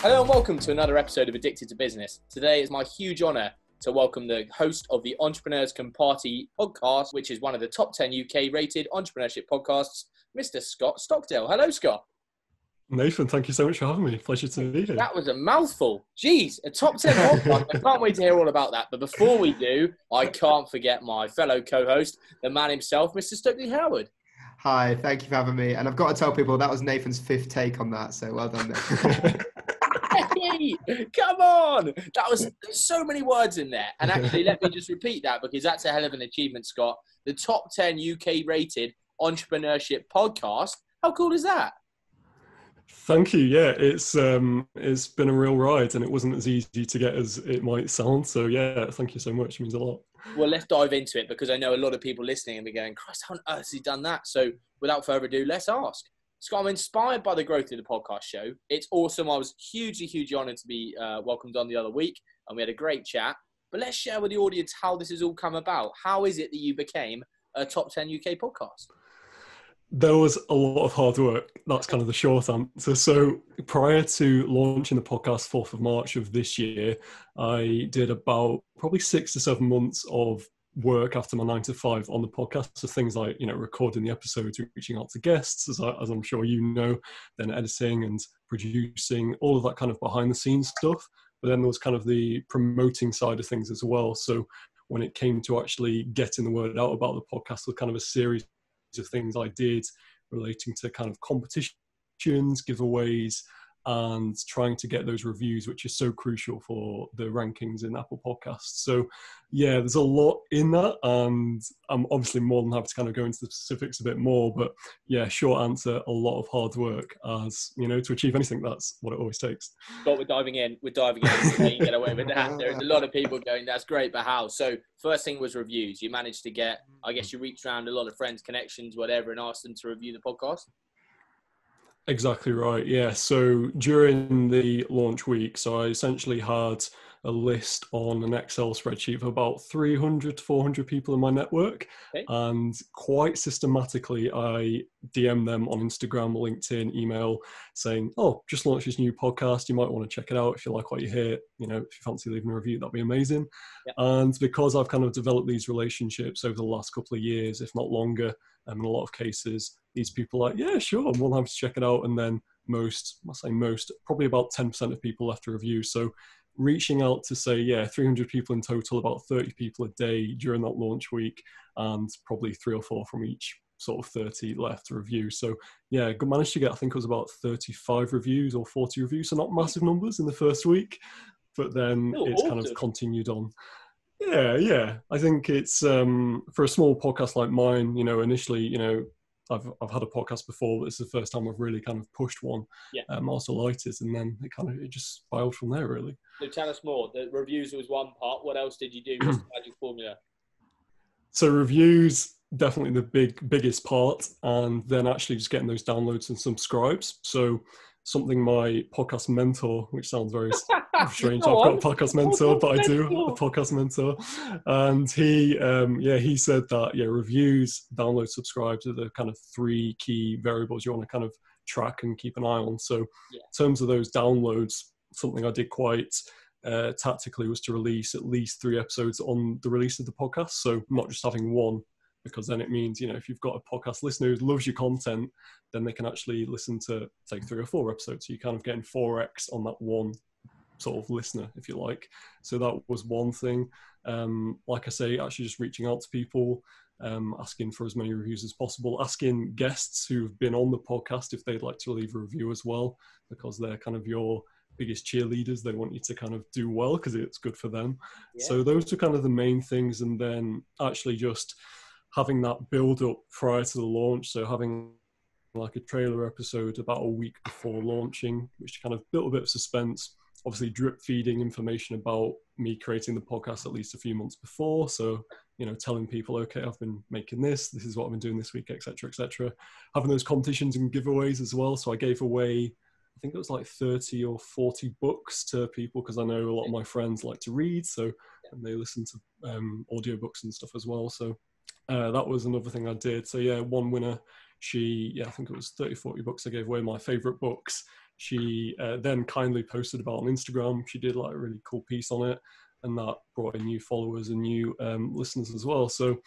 Hello and welcome to another episode of Addicted to Business. Today it's my huge honour to welcome the host of the Entrepreneurs Can Party podcast, which is one of the top 10 UK rated entrepreneurship podcasts, Mr. Scott Stockdale. Hello, Scott. Nathan, thank you so much for having me. Pleasure to be here. That was a mouthful. Jeez, a top 10 podcast. I can't wait to hear all about that. But before we do, I can't forget my fellow co-host, the man himself, Mr. Stokely Howard. Hi, thank you for having me. And I've got to tell people that was Nathan's fifth take on that, so well done, Nathan. Hey, come on! There's so many words in there. And actually, let me just repeat that because that's a hell of an achievement, Scott. The top 10 UK rated entrepreneurship podcast. How cool is that? Thank you. Yeah, it's been a real ride and it wasn't as easy to get as it might sound. So yeah, thank you so much. It means a lot. Well, let's dive into it because I know a lot of people listening and be going, Christ, how on earth has he done that? So without further ado, let's ask. Scott, I'm inspired by the growth of the podcast show. It's awesome. I was hugely honoured to be welcomed on the other week and we had a great chat. But let's share with the audience how this has all come about. How is it that you became a top 10 UK podcast? There was a lot of hard work. That's kind of the short answer. So prior to launching the podcast 4th of March of this year, I did about probably 6 to 7 months of work after my 9 to 5 on the podcast. So things like, recording the episodes, reaching out to guests, as I'm sure you know, then editing and producing, all of that kind of behind the scenes stuff. But then there was kind of the promoting side of things as well. So when it came to actually getting the word out about the podcast, there was kind of a series of things I did relating to kind of competitions, giveaways, and trying to get those reviews, which is so crucial for the rankings in Apple Podcasts. So yeah, there's a lot in that, and I'm obviously more than happy to kind of go into the specifics a bit more, but yeah, short answer, a lot of hard work, as to achieve anything, that's what it always takes. But we're diving in, you get away with that. There's a lot of people going, that's great, but how? So first thing was reviews. You managed to get, I guess you reached around a lot of friends, connections, whatever, and asked them to review the podcast. Exactly right, yeah. So during the launch week, so I essentially had a list on an Excel spreadsheet of about 300 to 400 people in my network. Okay. And quite systematically, I DM them on Instagram, LinkedIn, email, saying, oh, just launched this new podcast. You might want to check it out if you like what you hear. If you fancy leaving a review, that'd be amazing. Yeah. And because I've kind of developed these relationships over the last couple of years, if not longer, in a lot of cases, these people are like, yeah, sure, I'm more than happy to check it out. And then probably about 10% of people left a review. So reaching out to say, yeah, 300 people in total, about 30 people a day during that launch week, and probably 3 or 4 from each sort of 30 left a review. So yeah, managed to get, I think it was about 35 reviews or 40 reviews. So not massive numbers in the first week, but then it's kind of continued on. Yeah. I think it's, for a small podcast like mine, initially, I've had a podcast before, but it's the first time I've really kind of pushed one. Yeah. Also liked it, and then it just spiraled from there, really. So tell us more. The reviews was one part. What else did you do? What's the magic formula? So reviews, definitely the biggest part, and then actually just getting those downloads and subscribes. So something my podcast mentor, which sounds very strange. I've got a podcast mentor, but I do a podcast mentor. And he said that, reviews, downloads, subscribes are the kind of 3 key variables you want to kind of track and keep an eye on. So in terms of those downloads, something I did quite tactically was to release at least 3 episodes on the release of the podcast. So not just having one, because then it means, if you've got a podcast listener who loves your content, then they can actually listen to, say, 3 or 4 episodes. So you're kind of getting 4x on that one sort of listener, if you like. So that was one thing. Like I say, actually just reaching out to people, asking for as many reviews as possible, asking guests who've been on the podcast if they'd like to leave a review as well, because they're kind of your biggest cheerleaders. They want you to kind of do well because it's good for them. Yeah. So those are kind of the main things. And then actually just having that build up prior to the launch. So having like a trailer episode about a week before launching, which kind of built a bit of suspense, obviously drip feeding information about me creating the podcast at least a few months before. So, telling people, okay, I've been making this is what I've been doing this week, etc., etc. Having those competitions and giveaways as well. So I gave away, I think it was like 30 or 40 books to people, because I know a lot of my friends like to read. So, and they listen to audiobooks and stuff as well. So that was another thing I did. So yeah, one winner, I think it was 30, 40 books I gave away, my favorite books. she then kindly posted about on Instagram. She did like a really cool piece on it, and that brought in new followers and new listeners as well. So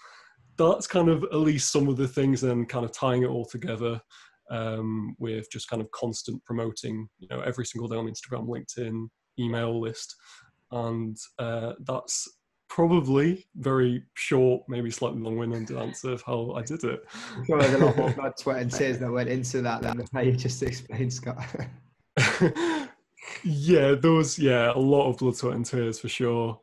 that's kind of at least some of the things, and kind of tying it all together with just kind of constant promoting, every single day on Instagram, LinkedIn, email list. And that's probably very short, maybe slightly long-winded answer of how I did it. I'm sure there's a lot more blood, sweat and tears that went into that than how you just explained, Scott. Yeah, there was a lot of blood, sweat and tears for sure.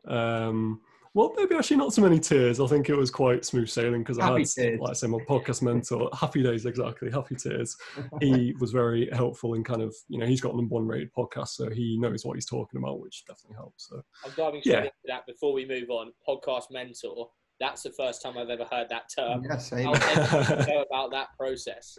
Well, maybe actually not so many tears. I think it was quite smooth sailing because I had, tears. like I say, my podcast mentor, happy days, exactly, happy tears. He was very helpful in kind of, he's got a #1 rated podcast, so he knows what he's talking about, which definitely helps. So I'm diving straight into that before we move on. Podcast mentor. That's the first time I've ever heard that term. Yeah, same. How did you know about that process?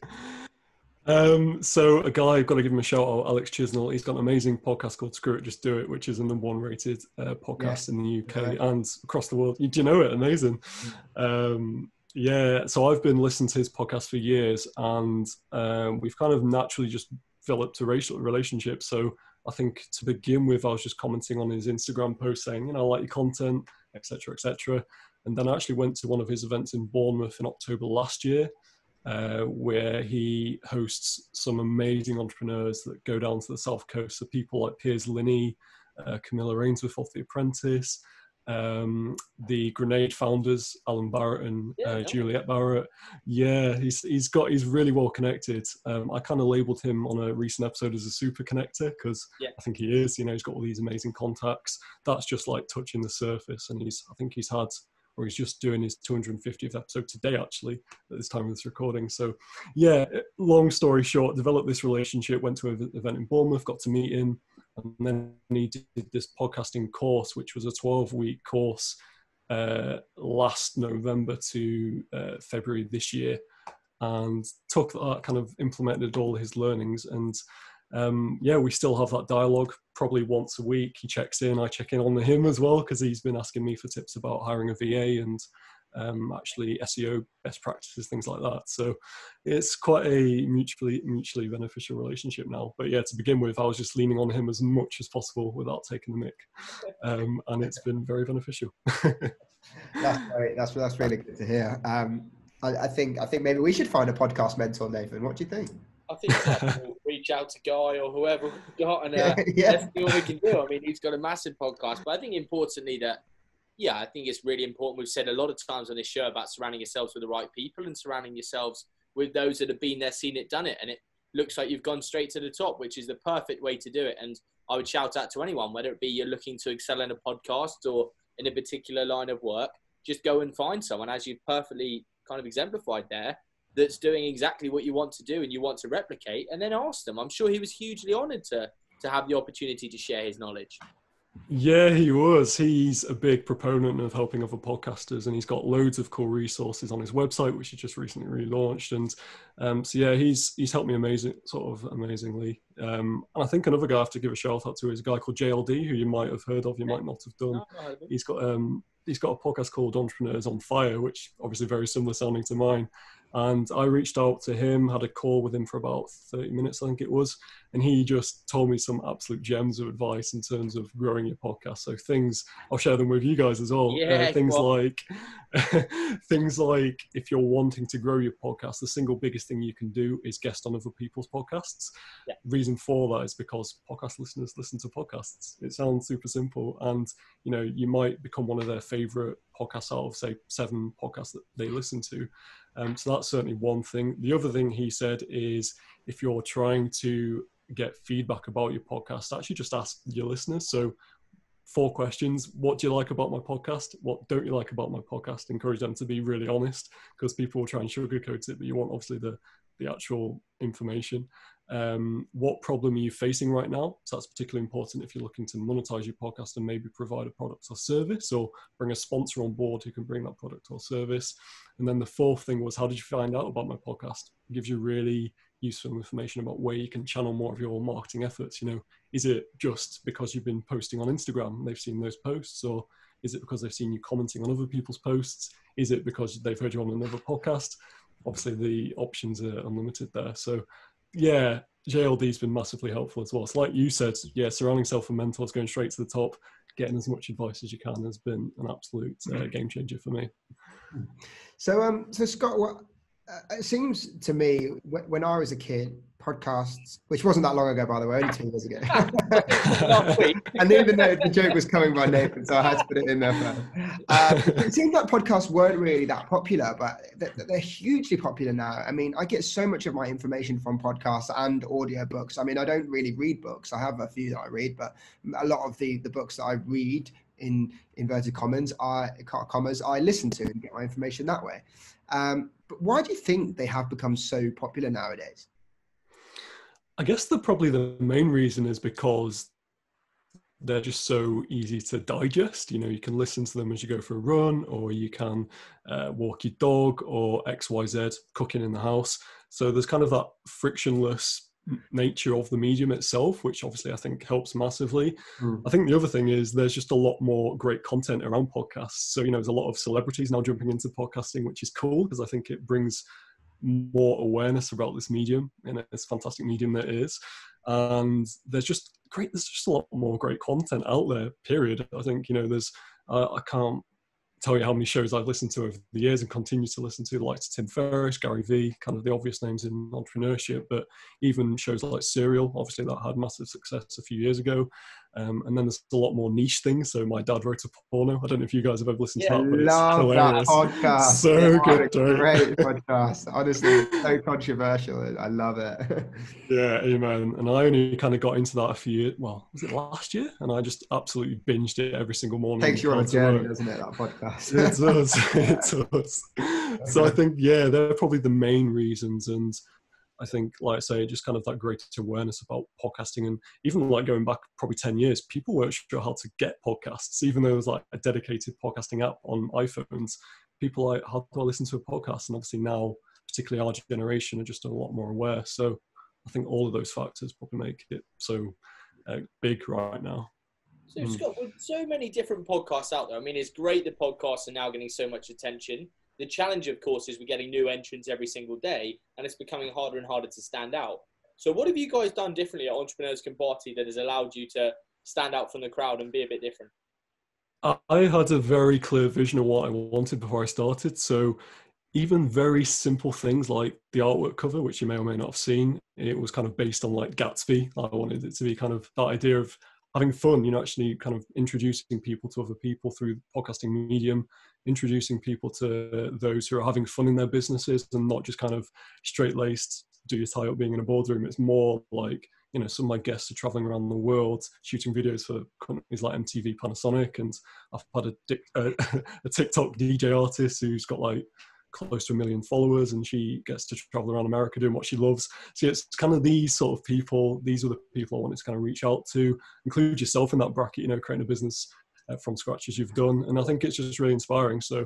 So a guy, I've got to give him a shout out, Alex Chisnell. He's got an amazing podcast called Screw It, Just Do It, which is a #1 rated podcast in the UK and across the world. Do you know it? Amazing. So I've been listening to his podcast for years, and we've kind of naturally just developed a racial relationship. So I think to begin with, I was just commenting on his Instagram post saying, I like your content, etc., etc. And then I actually went to one of his events in Bournemouth in October last year, where he hosts some amazing entrepreneurs that go down to the South Coast. So people like Piers Linney, Camilla Rainsworth of The Apprentice, the Grenade founders, Alan Barrett and Juliet Barrett. Yeah, he's really well connected. I kind of labeled him on a recent episode as a super connector because I think he is. He's got all these amazing contacts. That's just like touching the surface, and he's just doing his 250th episode today, actually, at this time of this recording. So, long story short, developed this relationship, went to an event in Bournemouth, got to meet him, and then he did this podcasting course, which was a 12-week course last November to February this year, and took that, kind of implemented all his learnings, and we still have that dialogue probably once a week. He checks in, I check in on him as well, because he's been asking me for tips about hiring a VA and actually SEO best practices, things like that. So it's quite a mutually beneficial relationship now. But to begin with, I was just leaning on him as much as possible without taking the mick, and it's been very beneficial. That's great. That's really good to hear. I think maybe we should find a podcast mentor, Nathan. What do you think? I think we'll reach out to Guy or whoever we've got, and let's see what we can do. I mean, he's got a massive podcast, but I think importantly I think it's really important. We've said a lot of times on this show about surrounding yourselves with the right people and surrounding yourselves with those that have been there, seen it, done it. And it looks like you've gone straight to the top, which is the perfect way to do it. And I would shout out to anyone, whether it be you're looking to excel in a podcast or in a particular line of work, just go and find someone, as you've perfectly kind of exemplified there, that's doing exactly what you want to do and you want to replicate, and then ask them. I'm sure he was hugely honoured to have the opportunity to share his knowledge. Yeah, he was. He's a big proponent of helping other podcasters, and he's got loads of cool resources on his website, which he just recently relaunched. And he's helped me amazingly. And I think another guy I have to give a shout out to is a guy called JLD, who you might have heard of, you might not have done. He's got a podcast called Entrepreneurs on Fire, which obviously very similar sounding to mine. And I reached out to him, had a call with him for about 30 minutes, I think it was. And he just told me some absolute gems of advice in terms of growing your podcast. So I'll share them with you guys as well. Things like if you're wanting to grow your podcast, the single biggest thing you can do is guest on other people's podcasts. Yeah. Reason for that is because podcast listeners listen to podcasts. It sounds super simple. And, you might become one of their favorite podcasts out of, say, 7 podcasts that they listen to. So that's certainly one thing. The other thing he said is if you're trying to get feedback about your podcast, actually just ask your listeners. So 4 questions. What do you like about my podcast? What don't you like about my podcast? Encourage them to be really honest, because people will try and sugarcoat it, but you want obviously the actual information. What problem are you facing right now? So that's particularly important if you're looking to monetize your podcast and maybe provide a product or service, or bring a sponsor on board who can bring that product or service. And then the 4th thing was, how did you find out about my podcast? It gives you really useful information about where you can channel more of your marketing efforts. Is it just because you've been posting on Instagram and they've seen those posts, or is it because they've seen you commenting on other people's posts? Is it because they've heard you on another podcast? Obviously the options are unlimited there. So JLD's been massively helpful as well. So like you said, yeah, surrounding yourself with mentors, going straight to the top, getting as much advice as you can has been an absolute game changer for me. So, Scott, it seems to me when I was a kid, podcasts, which wasn't that long ago, by the way, only 2 years ago. And even though the joke was coming by Nathan, so I had to put it in there first. It seems like podcasts weren't really that popular, but they're hugely popular now. I mean, I get so much of my information from podcasts and audiobooks. I mean, I don't really read books. I have a few that I read, but a lot of the books that I read, in inverted commas, I listen to and get my information that way. But why do you think they have become so popular nowadays? I guess probably the main reason is because they're just so easy to digest. You know, you can listen to them as you go for a run, or you can walk your dog, or XYZ, cooking in the house. So there's kind of that frictionless nature of the medium itself, which obviously I think helps massively. I think the other thing is there's just a lot more great content around podcasts. So, you know, there's a lot of celebrities now jumping into podcasting, which is cool because I think it brings more awareness about this medium, and it's a fantastic medium that it is. And there's just a lot more great content out there, period. I think, you know, there's I can't tell you how many shows I've listened to over the years and continue to listen to, the likes of Tim Ferriss, Gary Vee, kind of the obvious names in entrepreneurship, but even shows like Serial, obviously that had massive success a few years ago. And then there's a lot more niche things. So My Dad Wrote a Porno. I don't know if you guys have ever listened to that, but it's hilarious. That podcast. So good. Great podcast. Honestly, so controversial. I love it. Yeah, amen. And I only kind of got into that was it last year? And I just absolutely binged it every single morning. Takes you on a journey, doesn't it, that podcast? It does. It does. So I think, yeah, they're probably the main reasons. And I think, like I say, just kind of that greater awareness about podcasting. And even like going back probably 10 years, people weren't sure how to get podcasts, even though there was like a dedicated podcasting app on iPhones. People like, how do I listen to a podcast? And obviously now, particularly our generation, are just a lot more aware. So I think all of those factors probably make it so big right now. So Scott, with so many different podcasts out there, I mean, it's great that podcasts are now getting so much attention. The challenge, of course, is we're getting new entrants every single day, and it's becoming harder and harder to stand out. So what have you guys done differently at Entrepreneurs Can Party that has allowed you to stand out from the crowd and be a bit different? I had a very clear vision of what I wanted before I started. So even very simple things like the artwork cover, which you may or may not have seen, it was kind of based on like Gatsby. I wanted it to be kind of that idea of having fun, you know, actually kind of introducing people to other people through the podcasting medium, introducing people to those who are having fun in their businesses and not just kind of straight-laced, do your tie up being in a boardroom. It's more like, you know, some of my guests are traveling around the world, shooting videos for companies like MTV, Panasonic, and I've had a TikTok DJ artist who's got like close to 1 million followers, and she gets to travel around America doing what she loves. So it's kind of these sort of people, these are the people I wanted to kind of reach out to, include yourself in that bracket, you know, creating a business from scratch as you've done. And I think it's just really inspiring. So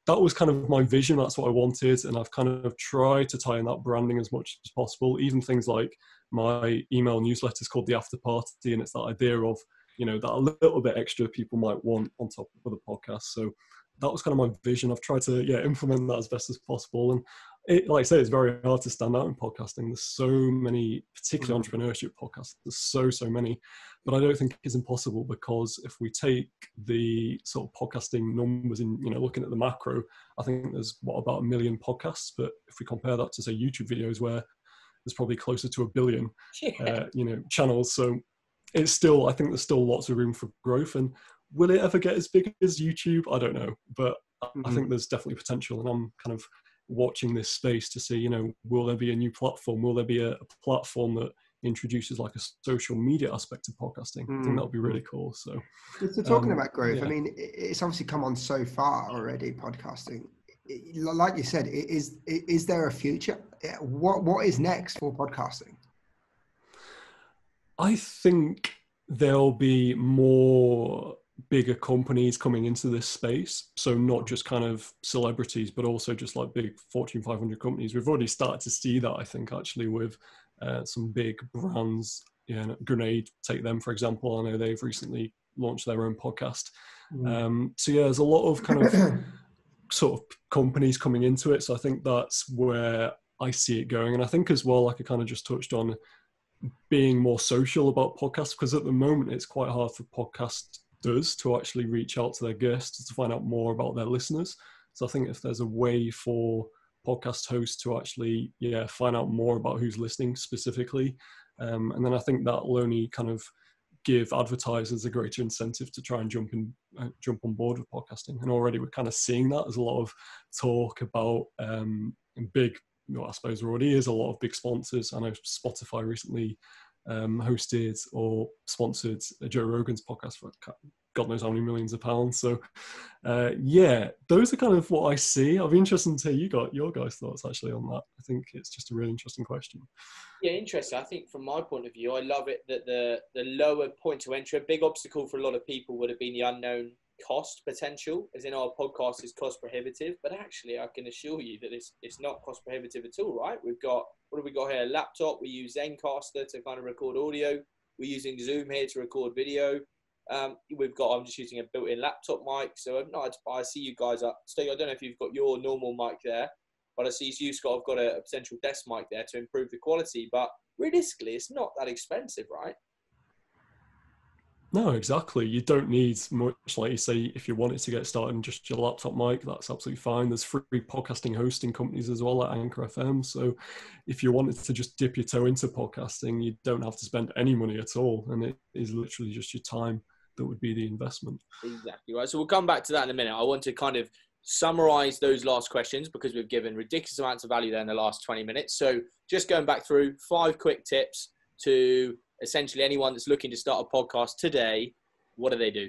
that was kind of my vision. That's what I wanted. And I've kind of tried to tie in that branding as much as possible. Even things like my email newsletter is called The After Party. And it's that idea of, you know, that a little bit extra people might want on top of the podcast. So that was kind of my vision. I've tried to implement that as best as possible. And it, like I say, it's very hard to stand out in podcasting. There's so many, particularly entrepreneurship podcasts. There's so many, but I don't think it's impossible, because if we take the sort of podcasting numbers in, you know, looking at the macro, I think there's about 1 million podcasts. But if we compare that to say YouTube videos, where there's probably closer to 1 billion, you know, channels. So it's still, I think there's still lots of room for growth. And will it ever get as big as YouTube? I don't know, but I think there's definitely potential, and I'm kind of watching this space to see, you know, will there be a new platform? Will there be a platform that introduces like a social media aspect of podcasting? I think that would be really cool. So talking about growth, I mean, it's obviously come on so far already, podcasting. Like you said, is there a future? What is next for podcasting? I think there'll be more bigger companies coming into this space. So not just kind of celebrities, but also just like big Fortune 500 companies. We've already started to see that, I think, actually, with some big brands. Yeah, Grenade, take them for example. I know they've recently launched their own podcast. So yeah, there's a lot of kind of sort of companies coming into it. So I think that's where I see it going. And I think as well, like I kind of just touched on, being more social about podcasts, because at the moment it's quite hard for podcasters to actually reach out to their guests to find out more about their listeners. So I think if there's a way for podcast hosts to actually find out more about who's listening specifically, and then I think that will only kind of give advertisers a greater incentive to try and jump on board with podcasting. And already we're kind of seeing that. There's a lot of talk about big, I suppose there already is a lot of big sponsors. I know Spotify recently hosted or sponsored Joe Rogan's podcast for God knows how many millions of pounds. So those are kind of what I see. I'll be interested to hear your guys' thoughts actually on that. I think it's just a really interesting question. Yeah, interesting. I think from my point of view, I love it that the lower point to entry, a big obstacle for a lot of people would have been the unknown cost potential, as in our podcast is cost prohibitive, but actually I can assure you that it's not cost prohibitive at all, right? What have we got here? A laptop, we use Zencaster to kind of record audio, we're using Zoom here to record video. I'm just using a built-in laptop mic, so I see you guys up. Steve, I don't know if you've got your normal mic there, but I see you, Scott, have got a potential desk mic there to improve the quality, but realistically, it's not that expensive, right? No, exactly. You don't need much, like you say, if you wanted to get started in just your laptop mic, that's absolutely fine. There's free podcasting hosting companies as well, like Anchor FM. So if you wanted to just dip your toe into podcasting, you don't have to spend any money at all. And it is literally just your time that would be the investment. Exactly right. So we'll come back to that in a minute. I want to kind of summarize those last questions because we've given ridiculous amounts of value there in the last 20 minutes. So just going back through 5 quick tips to essentially anyone that's looking to start a podcast today. What do they do?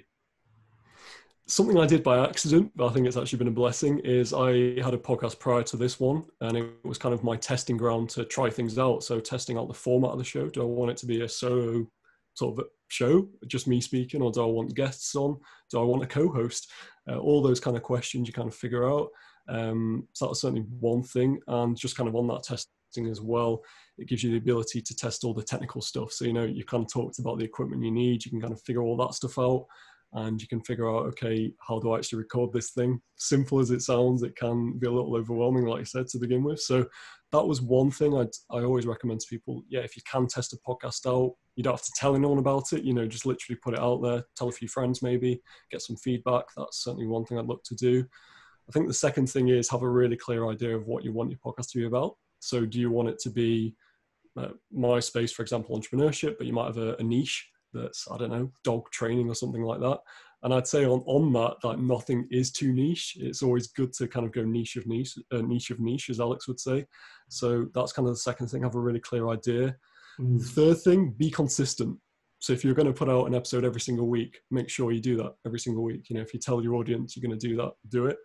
Something I did by accident, but I think it's actually been a blessing, is I had a podcast prior to this one, and it was kind of my testing ground to try things out. So testing out the format of the show. Do I want it to be a solo sort of show, just me speaking, or do I want guests on? Do I want a co-host? All those kind of questions you kind of figure out. So that was certainly one thing. And just kind of on that testing as well, it gives you the ability to test all the technical stuff. So, you kind of talked about the equipment you need. You can kind of figure all that stuff out, and you can figure out, okay, how do I actually record this thing? Simple as it sounds, it can be a little overwhelming, like I said, to begin with. So that was one thing I always recommend to people. Yeah, if you can test a podcast out, you don't have to tell anyone about it. Just literally put it out there, tell a few friends maybe, get some feedback. That's certainly one thing I'd look to do. I think the second thing is have a really clear idea of what you want your podcast to be about. So do you want it to be my space, for example, entrepreneurship, but you might have a niche that's, I don't know, dog training or something like that. And I'd say on that, like nothing is too niche. It's always good to kind of go niche of niche, as Alex would say. So that's kind of the second thing, have a really clear idea. Third thing, be consistent. So if you're going to put out an episode every single week, make sure you do that every single week. If you tell your audience you're going to do that, do it.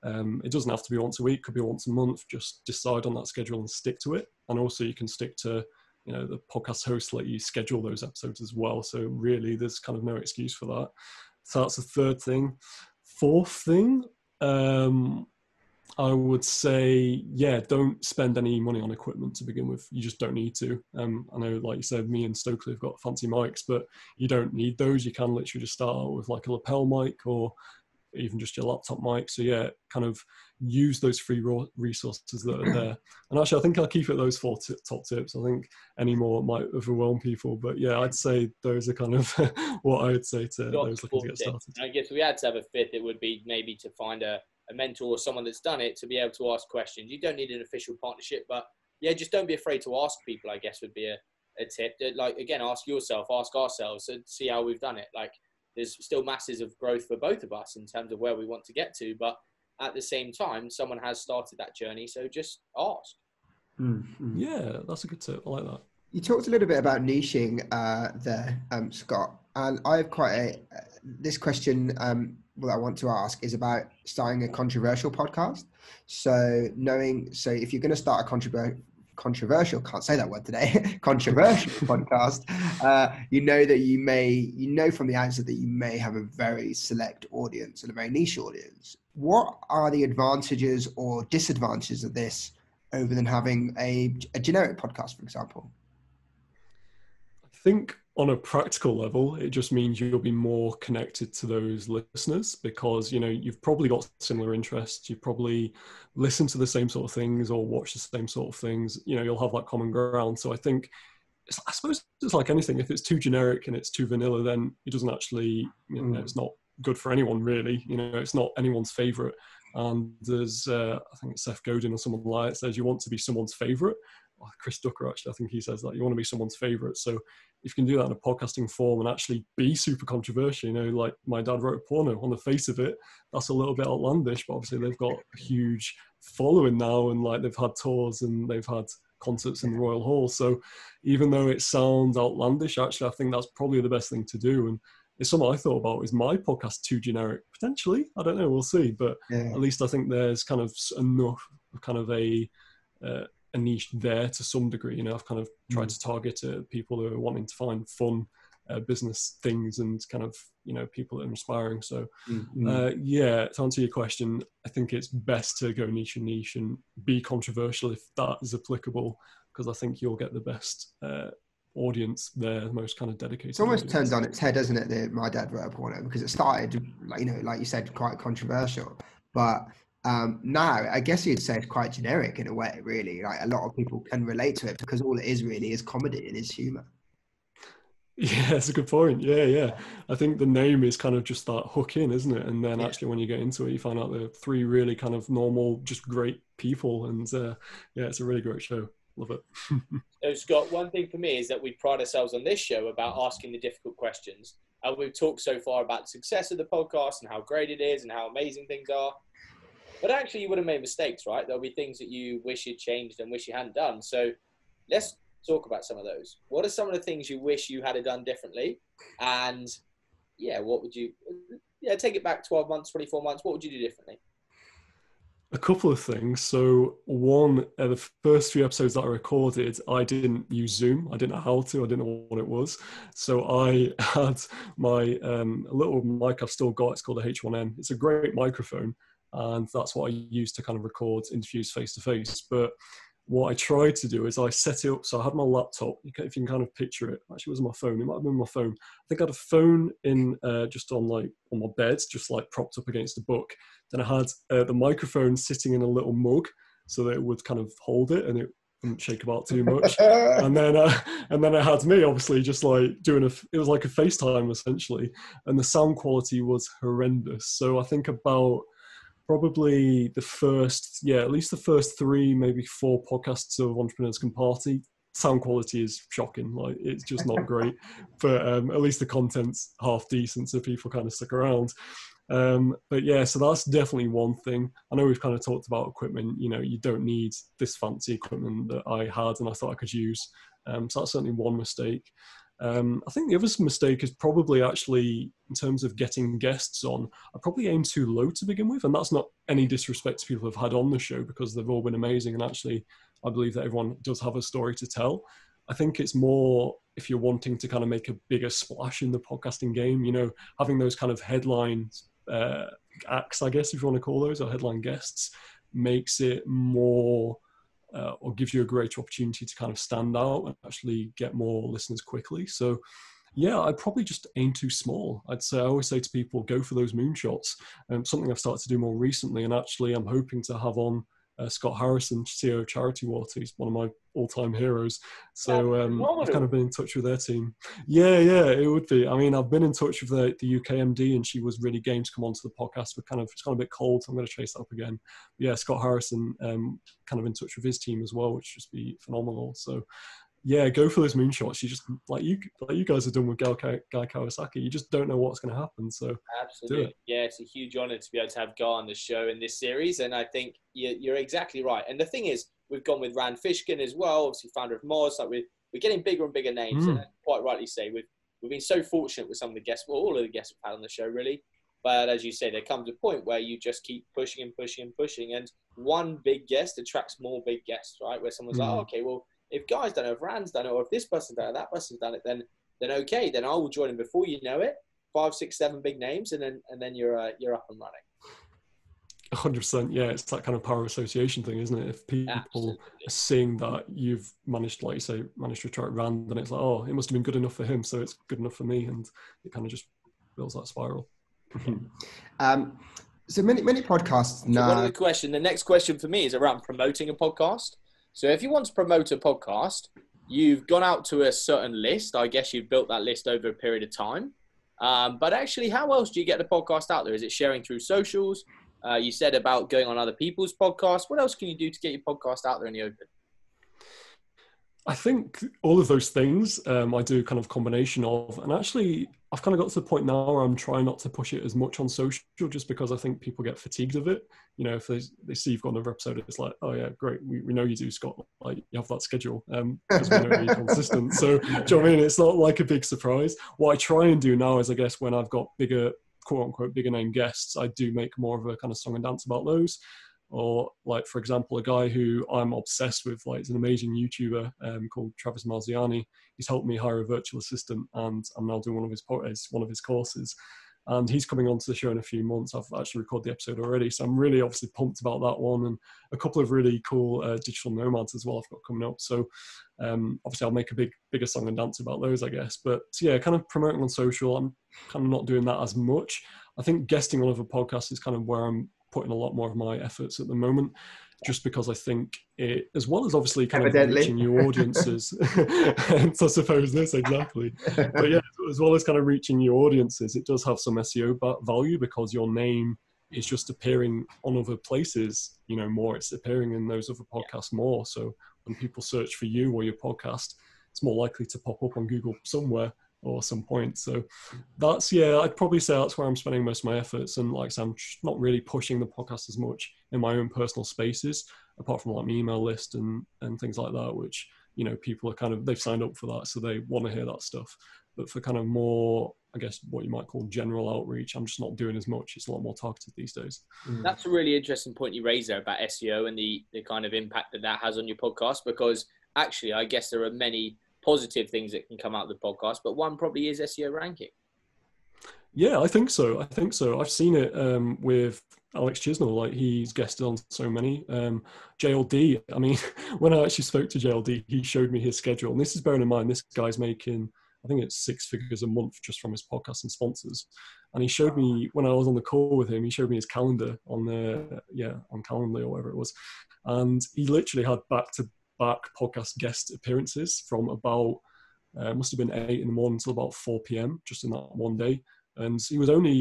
It doesn't have to be once a week, could be once a month. Just decide on that schedule and stick to it. And also you can stick to, the podcast hosts let you schedule those episodes as well. So really there's kind of no excuse for that. So that's the third thing. Fourth thing, I would say, don't spend any money on equipment to begin with. You just don't need to. I know, like you said, me and Stokely have got fancy mics, but you don't need those. You can literally just start out with like a lapel mic or even just your laptop mic. So kind of use those free resources that are there. And actually, I think I'll keep it those 4 top tips. I think any more might overwhelm people, but I'd say those are kind of what I would say to those looking to get started. I guess if we had to have a fifth, it would be maybe to find a mentor or someone that's done it to be able to ask questions. You don't need an official partnership, but just don't be afraid to ask people, I guess would be a tip. Like, again, ask yourself, ask ourselves and see how we've done it. Like, there's still masses of growth for both of us in terms of where we want to get to, but at the same time, someone has started that journey. So just ask. Mm-hmm. Yeah, that's a good tip. I like that. You talked a little bit about niching there, Scott, and I've this question that I want to ask is about starting a controversial podcast. So if you're going to start a controversial, can't say that word today, controversial podcast, that you know from the outset that you may have a very select audience and a very niche audience. What are the advantages or disadvantages of this over than having a generic podcast, for example? I think on a practical level, it just means you'll be more connected to those listeners because, you've probably got similar interests. You probably listen to the same sort of things or watch the same sort of things. You'll have that common ground. So I think I suppose it's like anything. If it's too generic and it's too vanilla, then it doesn't actually, it's not good for anyone really. It's not anyone's favorite. And there's, I think it's Seth Godin or someone like it says you want to be someone's favorite. Chris Ducker, actually, I think he says that you want to be someone's favorite. So if you can do that in a podcasting form and actually be super controversial, like my dad wrote a porno, on the face of it, that's a little bit outlandish, but obviously they've got a huge following now, and like they've had tours and they've had concerts in the Royal Hall. So even though it sounds outlandish, actually, I think that's probably the best thing to do. And it's something I thought about. Is my podcast too generic? Potentially, I don't know. We'll see. But at least I think there's kind of enough kind of a niche there to some degree. I've kind of tried to target people who are wanting to find fun business things and kind of people that are inspiring. So to answer your question, I think it's best to go niche and be controversial if that is applicable, because I think you'll get the best audience there, the most kind of dedicated. It's almost audience. turned on its head, doesn't it? My dad wrote a porno, because it started like you said, quite controversial, but now I guess you'd say it's quite generic in a way, really. Like a lot of people can relate to it because all it is really is comedy and is humor. Yeah, that's a good point. Yeah. I think the name is kind of just that hook in, isn't it? And then actually when you get into it, you find out they're three really kind of normal, just great people. And it's a really great show. Love it. So Scott, one thing for me is that we pride ourselves on this show about asking the difficult questions. And we've talked so far about the success of the podcast and how great it is and how amazing things are. But actually you would have made mistakes, right? There'll be things that you wish you'd changed and wish you hadn't done. So let's talk about some of those. What are some of the things you wish you had done differently? And what would you, take it back 12 months, 24 months, what would you do differently? A couple of things. So one, the first few episodes that I recorded, I didn't use Zoom. I didn't know how to. I didn't know what it was. So I had my little mic I've still got. It's called a H1N. It's a great microphone, and that's what I use to kind of record interviews face to face. But what I tried to do is I set it up. So I had my laptop, if you can kind of picture it. Actually, it was my phone. It might have been my phone. I think I had a phone in just on my bed, just like propped up against a book. Then I had the microphone sitting in a little mug so that it would kind of hold it and it wouldn't shake about too much. and then I had me obviously just like doing it was like a FaceTime essentially. And the sound quality was horrendous. So I think about probably at least the first 3, maybe 4 podcasts of Entrepreneurs Can Party, sound quality is shocking. Like it's just not great, but at least the content's half decent, so people kind of stick around. But so that's definitely one thing. I know we've kind of talked about equipment. You don't need this fancy equipment that I had and I thought I could use. So that's certainly one mistake. I think the other mistake is probably actually in terms of getting guests on, I probably aimed too low to begin with. And that's not any disrespect to people who've had on the show, because they've all been amazing. And actually, I believe that everyone does have a story to tell. I think it's more if you're wanting to kind of make a bigger splash in the podcasting game, having those kind of headline acts, I guess, if you want to call those, or headline guests, makes it more... or gives you a greater opportunity to kind of stand out and actually get more listeners quickly. So I'd probably just aim too small. I always say to people, go for those moonshots. Something I've started to do more recently, and actually I'm hoping to have on Scott Harrison, CEO of Charity Water. He's one of my all-time heroes. So I've kind of been in touch with their team. Yeah, it would be. I mean, I've been in touch with the UK MD, and she was really game to come onto the podcast. It's kind of a bit cold, so I'm going to chase that up again. But Scott Harrison, kind of in touch with his team as well, which would just be phenomenal. So go for those moonshots. You just like you guys have done with Guy Kawasaki. You just don't know what's going to happen. So absolutely, it's a huge honor to be able to have Guy on the show in this series, and I think you're exactly right. And the thing is, we've gone with Rand Fishkin as well, obviously founder of Moz. Like we're getting bigger and bigger names, and quite rightly say we've been so fortunate with some of the guests, all of the guests we've had on the show, really. But as you say, there comes a point where you just keep pushing and pushing and pushing, and one big guest attracts more big guests, right? Where someone's like, okay, well, if Guy's done it, if Rand's done it, or if this person's done it, that person's done it, then okay, then I will join him before you know it. 5, 6, 7 big names, and then you're up and running. 100%. Yeah, it's that kind of power association thing, isn't it? If people are seeing that you've managed, like you say, managed to attract Rand, then it's like, oh, it must have been good enough for him, so it's good enough for me, and it kind of just builds that spiral. So many podcasts now. The next question for me is around promoting a podcast. So if you want to promote a podcast, you've gone out to a certain list. I guess you've built that list over a period of time. But actually, how else do you get the podcast out there? Is it sharing through socials? You said about going on other people's podcasts. What else can you do to get your podcast out there in the open? I think all of those things I do kind of combination of, and actually I've kind of got to the point now where I'm trying not to push it as much on social, just because I think people get fatigued of it. You know, if they see you've got another episode, it's like, oh yeah, great, we know you do, Scott. Like, you have that schedule because we know you're consistent. So do you know what I mean? It's not like a big surprise. What I try and do now is, I guess, when I've got bigger, quote unquote, bigger name guests, I do make more of a kind of song and dance about those. Or like, for example, a guy who I'm obsessed with, like, is an amazing YouTuber called Travis Marziani. He's helped me hire a virtual assistant, and I'm now doing one of his courses. And he's coming onto the show in a few months. I've actually recorded the episode already, so I'm really obviously pumped about that one. And a couple of really cool digital nomads as well I've got coming up. So obviously I'll make a bigger song and dance about those, I guess. But yeah, kind of promoting on social, I'm kind of not doing that as much. I think guesting on other podcasts is kind of where I'm putting a lot more of my efforts at the moment, just because I think it, as well as obviously kind of reaching new audiences, and I suppose this exactly, but yeah, as well as kind of reaching new audiences, it does have some SEO value, because your name is just appearing on other places, you know, more. It's appearing in those other podcasts more. So when people search for you or your podcast, it's more likely to pop up on Google somewhere or some point. So that's, yeah, I'd probably say that's where I'm spending most of my efforts. And like I said, I'm not really pushing the podcast as much in my own personal spaces, apart from like my email list and things like that, which, you know, people are kind of, they've signed up for that, so they want to hear that stuff. But for kind of more, I guess, what you might call general outreach, I'm just not doing as much. It's a lot more targeted these days. That's a really interesting point you raised there about SEO and the kind of impact that has on your podcast, because actually, I guess there are many positive things that can come out of the podcast, but one probably is SEO ranking. Yeah, I think so. I've seen it with Alex Chisnell. Like, he's guested on so many. JLD, I mean, when I actually spoke to JLD, he showed me his schedule. And this is bearing in mind, this guy's making, I think it's 6 figures a month just from his podcast and sponsors. And he showed me, when I was on the call with him, he showed me his calendar on Calendly or whatever it was. And he literally had back-to-back podcast guest appearances from about, must have been 8 in the morning until about 4 p.m. just in that one day. And he was only,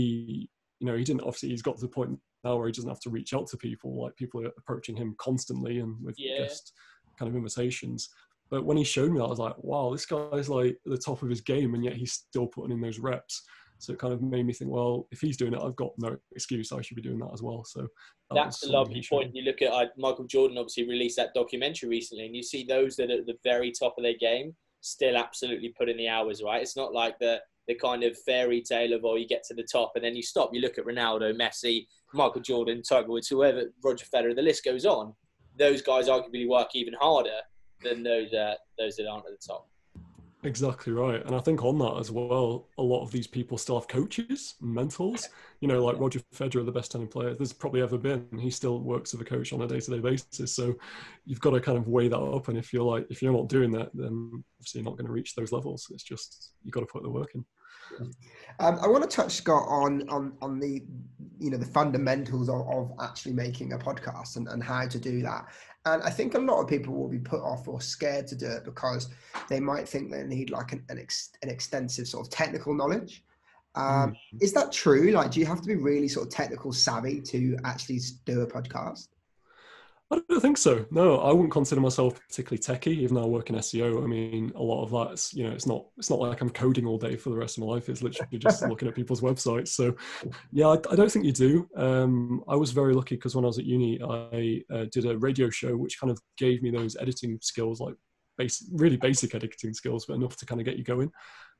you know, he didn't, obviously he's got to the point now where he doesn't have to reach out to people. Like, people are approaching him constantly and with guest kind of invitations. But when he showed me that, I was like, wow, this guy's like at the top of his game, and yet he's still putting in those reps. So it kind of made me think, well, if he's doing it, I've got no excuse. I should be doing that as well. So that's a lovely point. You look at Michael Jordan obviously released that documentary recently, and you see those that are at the very top of their game still absolutely put in the hours, right? It's not like the kind of fairy tale of, oh, you get to the top and then you stop. You look at Ronaldo, Messi, Michael Jordan, Tiger Woods, whoever, Roger Federer, the list goes on. Those guys arguably work even harder than those that aren't at the top. Exactly right. And I think on that as well, a lot of these people still have coaches, mentors, you know, like Roger Federer, the best tennis player there's probably ever been. He still works with a coach on a day-to-day basis. So you've got to kind of weigh that up. And if you're not doing that, then obviously you're not going to reach those levels. It's just, you've got to put the work in. I want to touch, Scott, on the, you know, the fundamentals of actually making a podcast and how to do that. And I think a lot of people will be put off or scared to do it because they might think they need like an extensive sort of technical knowledge. Is that true? Like, do you have to be really sort of technical savvy to actually do a podcast? I don't think so. No, I wouldn't consider myself particularly techie, even though I work in SEO. I mean, a lot of that's, you know, it's not like I'm coding all day for the rest of my life. It's literally just looking at people's websites. So yeah, I don't think you do. I was very lucky because when I was at uni, I did a radio show, which kind of gave me those editing skills, like really basic editing skills, but enough to kind of get you going.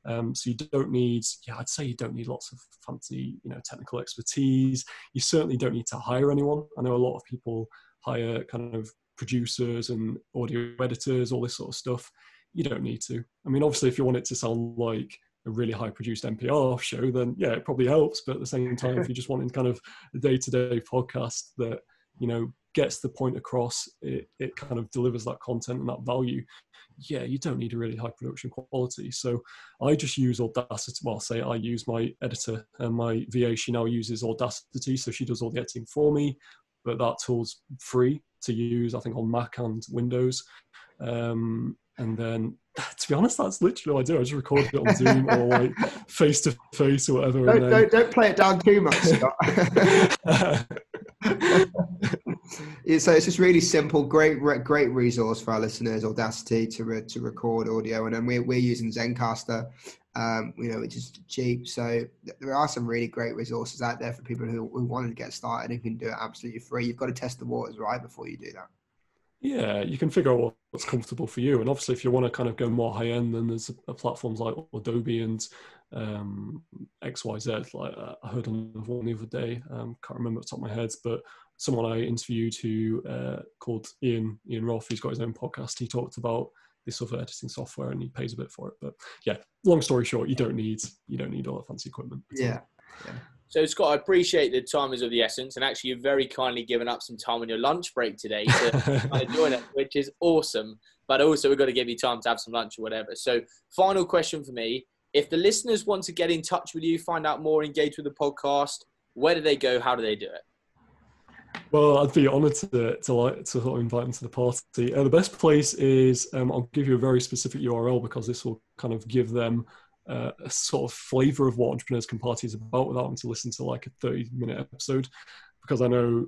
So you don't need, I'd say you don't need lots of fancy, you know, technical expertise. You certainly don't need to hire anyone. I know a lot of people hire kind of producers and audio editors, all this sort of stuff. You don't need to. I mean, obviously, if you want it to sound like a really high-produced NPR show, then yeah, it probably helps. But at the same time, if you're just wanting kind of a day-to-day podcast that, you know, gets the point across, it kind of delivers that content and that value, yeah, you don't need a really high production quality. So I just use Audacity. Well, say I use my editor and my VA, she now uses Audacity. So she does all the editing for me. But that tool's free to use, I think, on Mac and Windows. And then, to be honest, that's literally what I do. I just record it on Zoom or like face to face or whatever. Don't play it down too much, Scott. So it's just really simple, great resource for our listeners. Audacity to record audio, and then we're using Zencaster, which is cheap. So there are some really great resources out there for people who want to get started and can do it absolutely free. You've got to test the waters right before you do that. Yeah, you can figure out what's comfortable for you. And obviously, if you want to kind of go more high end, then there's platforms like Adobe and XYZ. Like I heard on one the other day, can't remember off the top of my head, but someone I interviewed called Ian Roth, who's got his own podcast. He talked about this other editing software, and he pays a bit for it. But yeah, long story short, you don't need all that fancy equipment. Yeah. So, Scott, I appreciate the time is of the essence, and actually you've very kindly given up some time on your lunch break today to kind of join us, which is awesome. But also, we've got to give you time to have some lunch or whatever. So, final question for me. If the listeners want to get in touch with you, find out more, engage with the podcast, where do they go? How do they do it? Well, I'd be honoured to sort of invite them to the party. The best place is, I'll give you a very specific URL because this will kind of give them a sort of flavour of what Entrepreneurs Can Party is about without having to listen to like a 30-minute episode. Because I know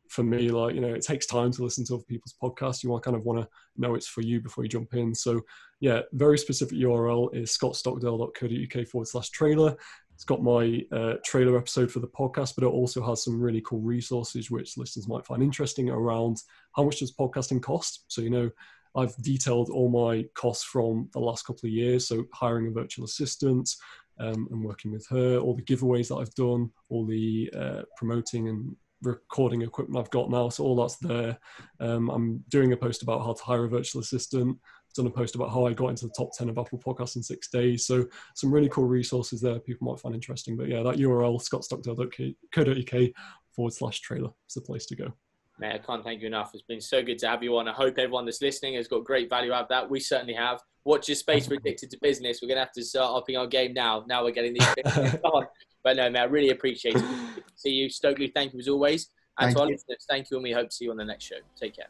for me, like, it takes time to listen to other people's podcasts. You kind of want to know it's for you before you jump in. So yeah, very specific URL is scottstockdale.co.uk/trailer. It's got my trailer episode for the podcast, but it also has some really cool resources which listeners might find interesting around how much does podcasting cost. So, I've detailed all my costs from the last couple of years. So hiring a virtual assistant and working with her, all the giveaways that I've done, all the promoting and recording equipment I've got now. So all that's there. I'm doing a post about how to hire a virtual assistant. I've done a post about how I got into the top 10 of Apple Podcasts in 6 days. So some really cool resources there people might find interesting. But yeah, that URL, scottstockdale.co.uk/trailer is the place to go. Man, I can't thank you enough. It's been so good to have you on. I hope everyone that's listening has got great value out of that. We certainly have. Watch your space for Addicted to Business. We're going to have to start upping our game now. Now we're getting these things on. But no, man, I really appreciate it. Good to see you. Stokely, thank you as always. And to our listeners, thank you, and we hope to see you on the next show. Take care.